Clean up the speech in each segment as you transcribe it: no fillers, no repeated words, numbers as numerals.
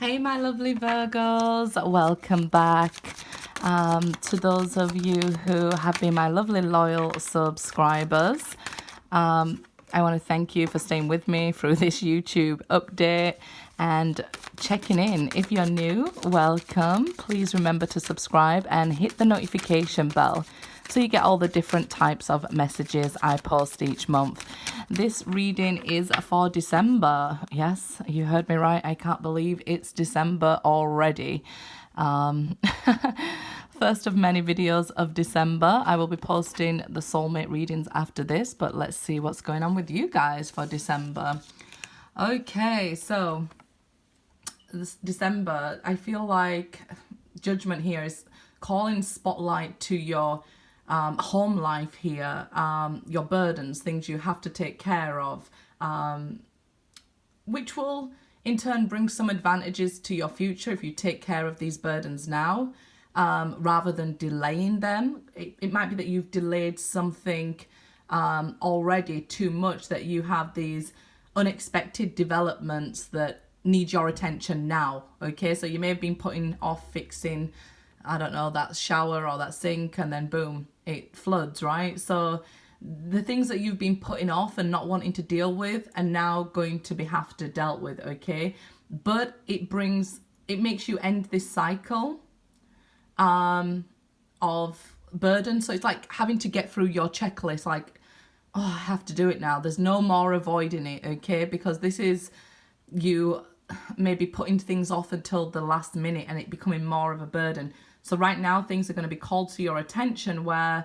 Hey my lovely Virgos, welcome back. To those of you who have been my lovely loyal subscribers, I want to thank you for staying with me through this YouTube update and checking in. If you're new, welcome. Please remember to subscribe and hit the notification bell so you get all the different types of messages I post each month. This reading is for December. Yes, you heard me right. I can't believe it's December already. First of many videos of December. I will be posting the soulmate readings after this, but let's see what's going on with you guys for December. Okay, so this December, I feel like judgment here is calling spotlight to your home life here, your burdens, things you have to take care of, which will in turn bring some advantages to your future if you take care of these burdens now, rather than delaying them. It might be that you've delayed something already too much, that you have these unexpected developments that need your attention now. Okay, so you may have been putting off fixing, I don't know, that shower or that sink, and then boom, it floods, right? So the things that you've been putting off and not wanting to deal with are now going to have to dealt with, okay? But it makes you end this cycle of burden. So it's like having to get through your checklist, like, oh, I have to do it now. There's no more avoiding it, okay? Because this is you maybe putting things off until the last minute and it becoming more of a burden. So right now things are going to be called to your attention where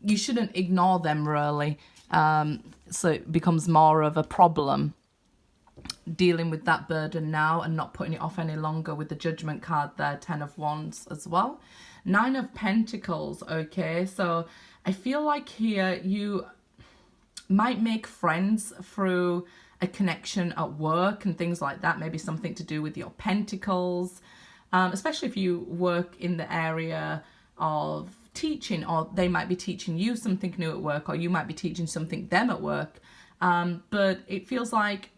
you shouldn't ignore them, really. So it becomes more of a problem dealing with that burden now and not putting it off any longer, with the Judgment card there, 10 of Wands as well. 9 of Pentacles, okay? So I feel like here you might make friends through a connection at work and things like that, maybe something to do with your pentacles, especially if you work in the area of teaching, or they might be teaching you something new at work, or you might be teaching something them at work. But it feels like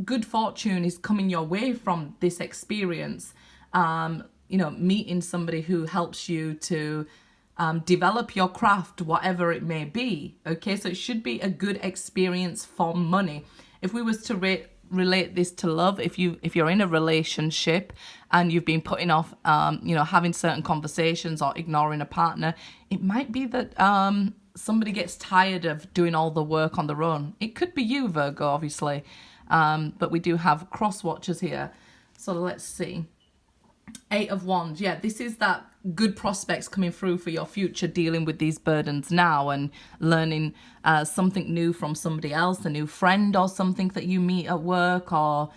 good fortune is coming your way from this experience, meeting somebody who helps you to develop your craft, whatever it may be. Okay, so it should be a good experience for money. If we was to relate this to love, if you're in a relationship and you've been putting off having certain conversations or ignoring a partner, it might be that somebody gets tired of doing all the work on their own. It could be you, Virgo, obviously, but we do have cross watchers here. So let's see. 8 of Wands. Yeah, this is that good prospects coming through for your future, dealing with these burdens now and learning something new from somebody else, a new friend or something that you meet at work, or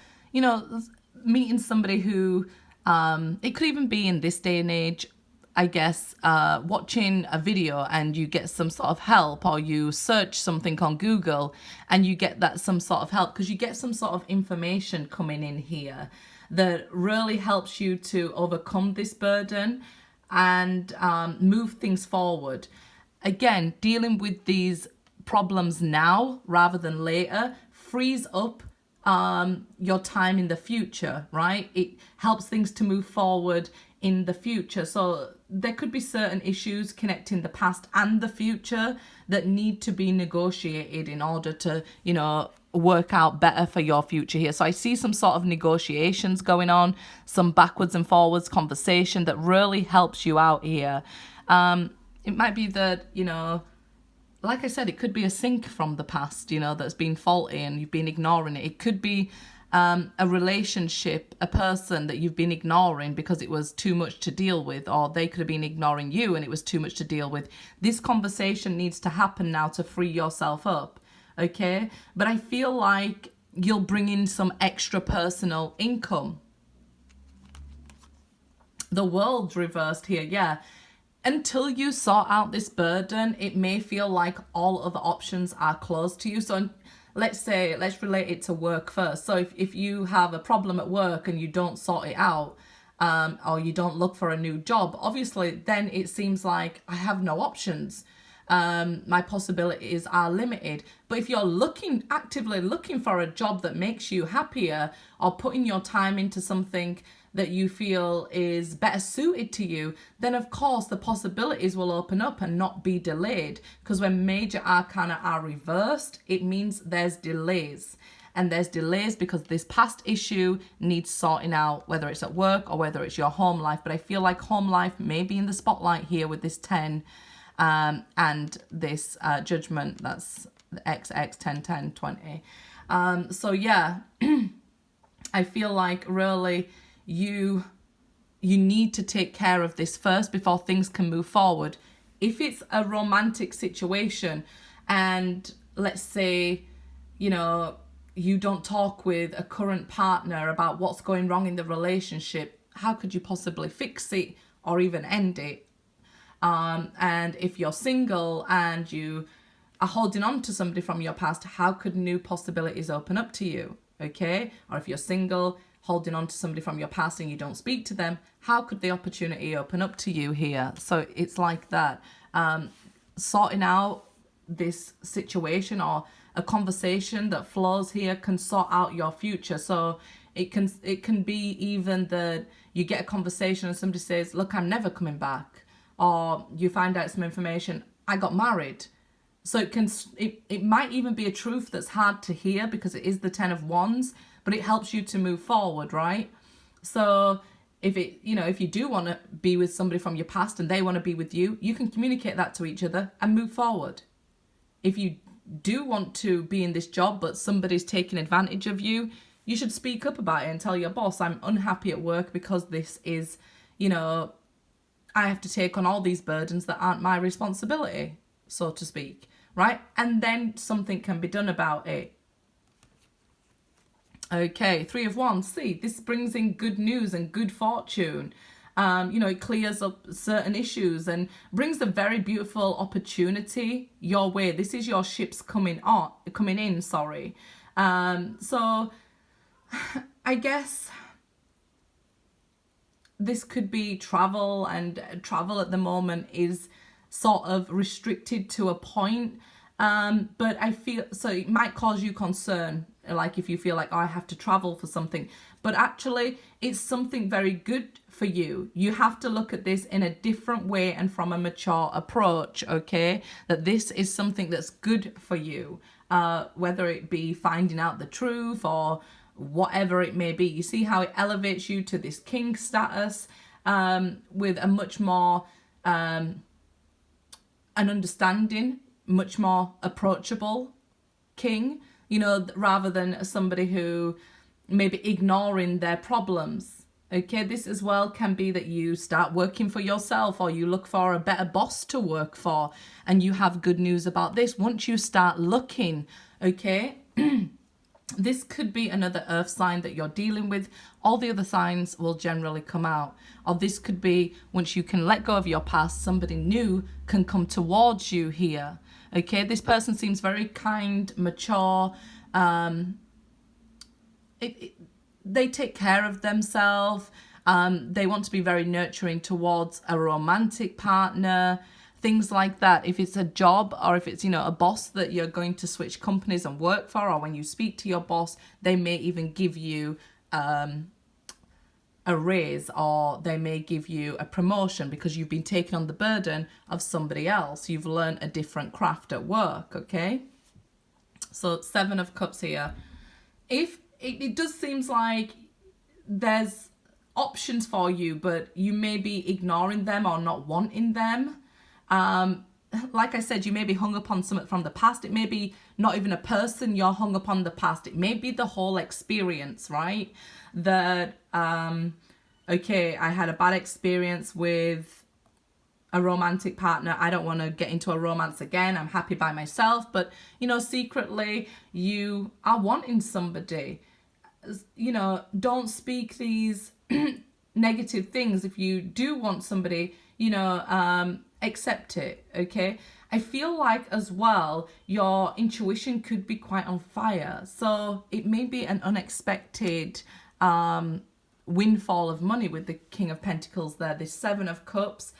meeting somebody who it could even be in this day and age, I guess, watching a video and you get some sort of help, or you search something on Google and you get that some sort of help because you get some sort of information coming in here that really helps you to overcome this burden and move things forward. Again, dealing with these problems now rather than later frees up your time in the future, right? It helps things to move forward in the future. So there could be certain issues connecting the past and the future that need to be negotiated in order to, work out better for your future here. So I see some sort of negotiations going on, some backwards and forwards conversation that really helps you out here. It might be that, like I said, it could be a sink from the past, that's been faulty and you've been ignoring it. It could be a relationship, a person that you've been ignoring because it was too much to deal with, or they could have been ignoring you and it was too much to deal with. This conversation needs to happen now to free yourself up, okay? But I feel like you'll bring in some extra personal income. The World's reversed here, yeah. Until you sort out this burden, it may feel like all other options are closed to you. So let's relate it to work first. So if you have a problem at work and you don't sort it out, or you don't look for a new job, obviously then it seems like I have no options. My possibilities are limited. But if you're actively looking for a job that makes you happier, or putting your time into something that you feel is better suited to you, then of course the possibilities will open up and not be delayed. Because when major arcana are reversed, it means there's delays. And there's delays because this past issue needs sorting out, whether it's at work or whether it's your home life. But I feel like home life may be in the spotlight here with this 10 and this judgment. That's XX 10 10 20. So yeah, I feel like really you need to take care of this first before things can move forward. If it's a romantic situation and let's say, you know, you don't talk with a current partner about what's going wrong in the relationship, how could you possibly fix it or even end it? And if you're single and you are holding on to somebody from your past, how could new possibilities open up to you? Okay? Or if you're single, holding on to somebody from your past and you don't speak to them, how could the opportunity open up to you here? So it's like that. Sorting out this situation or a conversation that flows here can sort out your future. So it can be even that you get a conversation and somebody says, look, I'm never coming back. Or you find out some information, I got married. So it might even be a truth that's hard to hear because it is the 10 of Wands, but it helps you to move forward, right? So if you do want to be with somebody from your past and they want to be with you, you can communicate that to each other and move forward. If you do want to be in this job but somebody's taking advantage of you, you should speak up about it and tell your boss, I'm unhappy at work because this is, I have to take on all these burdens that aren't my responsibility, so to speak, right? And then something can be done about it. Okay, 3 of Wands. See, this brings in good news and good fortune. It clears up certain issues and brings a very beautiful opportunity your way. This is your ships coming in, sorry. So I guess this could be travel, and travel at the moment is sort of restricted to a point. But I feel, so it might cause you concern, like if you feel like, oh, I have to travel for something, but actually it's something very good for you. You have to look at this in a different way and from a mature approach, okay? That this is something that's good for you, whether it be finding out the truth or whatever it may be. You see how it elevates you to this king status, with a much more, an understanding, much more approachable king, rather than somebody who may be ignoring their problems. Okay, this as well can be that you start working for yourself or you look for a better boss to work for, and you have good news about this once you start looking, okay? This could be another earth sign that you're dealing with. All the other signs will generally come out. Or this could be, once you can let go of your past, somebody new can come towards you here. Okay, this person seems very kind, mature. They take care of themselves. They want to be very nurturing towards a romantic partner. Things like that. If it's a job or if it's, a boss that you're going to switch companies and work for, or when you speak to your boss, they may even give you a raise, or they may give you a promotion because you've been taking on the burden of somebody else. You've learned a different craft at work, okay? So 7 of Cups here. If it does seems like there's options for you, but you may be ignoring them or not wanting them. Like I said, you may be hung up on something from the past. It may be not even a person you're hung up on the past. It may be the whole experience, right? That, okay, I had a bad experience with a romantic partner. I don't want to get into a romance again. I'm happy by myself. But, secretly you are wanting somebody. Don't speak these negative things. If you do want somebody, accept it, okay? I feel like as well, your intuition could be quite on fire. So it may be an unexpected windfall of money with the King of Pentacles there, this 7 of Cups.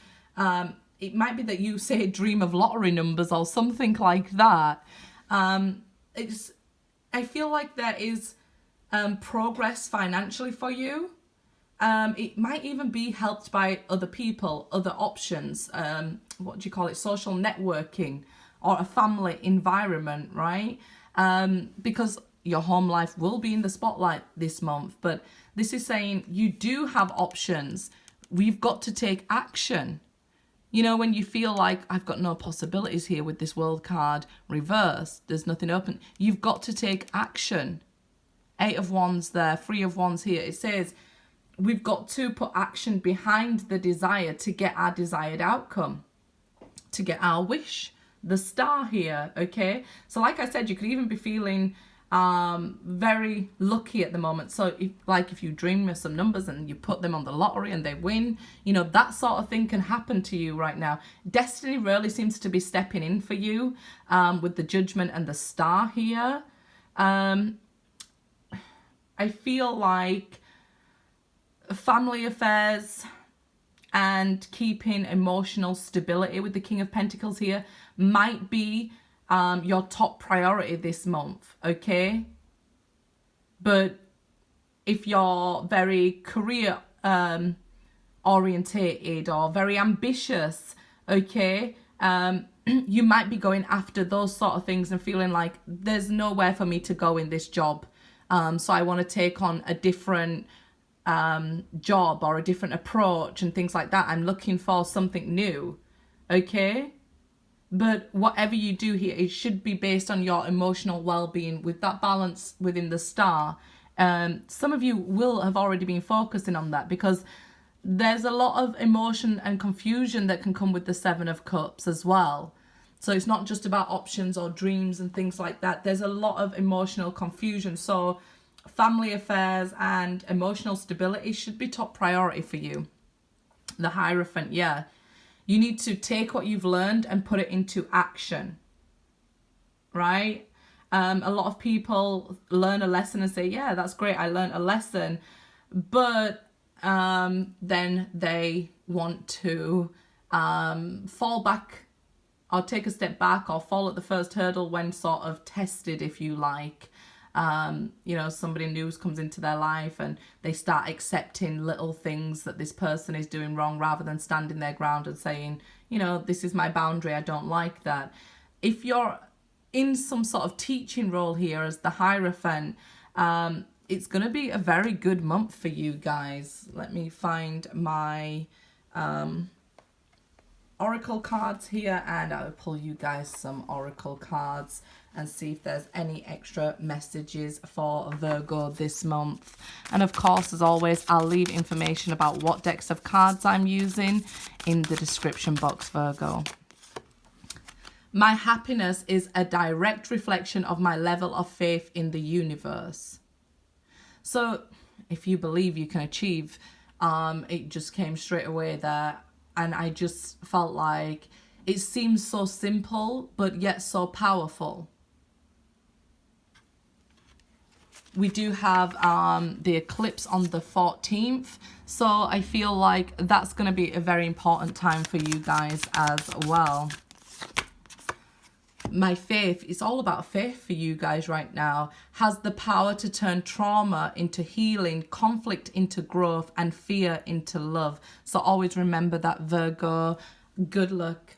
it might be that you say dream of lottery numbers or something like that. I feel like there is progress financially for you. It might even be helped by other people, other options. What do you call it? Social networking or a family environment, right? Because your home life will be in the spotlight this month. But this is saying you do have options. We've got to take action. You know, when you feel like I've got no possibilities here with this world card reversed, there's nothing open, you've got to take action. 8 of Wands there, 3 of Wands here. It says we've got to put action behind the desire to get our desired outcome, to get our wish. The star here, okay? So like I said, you could even be feeling very lucky at the moment. So if you dream of some numbers and you put them on the lottery and they win, you know, that sort of thing can happen to you right now. Destiny really seems to be stepping in for you with the Judgment and the star here. I feel like family affairs and keeping emotional stability with the King of Pentacles here might be your top priority this month, okay? But if you're very career orientated or very ambitious, okay, you might be going after those sort of things and feeling like there's nowhere for me to go in this job. So I want to take on a different job or a different approach and things like that. I'm looking for something new, okay? But whatever you do here, it should be based on your emotional well-being with that balance within the star. Some of you will have already been focusing on that because there's a lot of emotion and confusion that can come with the 7 of Cups as well. So it's not just about options or dreams and things like that. There's a lot of emotional confusion. So family affairs and emotional stability should be top priority for you. The Hierophant, yeah. You need to take what you've learned and put it into action, right? A lot of people learn a lesson and say, yeah, that's great, I learned a lesson. But then they want to fall back or take a step back or fall at the first hurdle when sort of tested, if you like. You know, somebody new comes into their life and they start accepting little things that this person is doing wrong rather than standing their ground and saying, you know, this is my boundary, I don't like that. If you're in some sort of teaching role here as the Hierophant, it's going to be a very good month for you guys. Let me find my oracle cards here and I'll pull you guys some oracle cards and see if there's any extra messages for Virgo this month. And of course, as always, I'll leave information about what decks of cards I'm using in the description box, Virgo. My happiness is a direct reflection of my level of faith in the universe. So if you believe you can achieve, it just came straight away there. And I just felt like it seems so simple, but yet so powerful. We do have the eclipse on the 14th. So I feel like that's going to be a very important time for you guys as well. My faith, it's all about faith for you guys right now, has the power to turn trauma into healing, conflict into growth, and fear into love. So always remember that, Virgo. Good luck.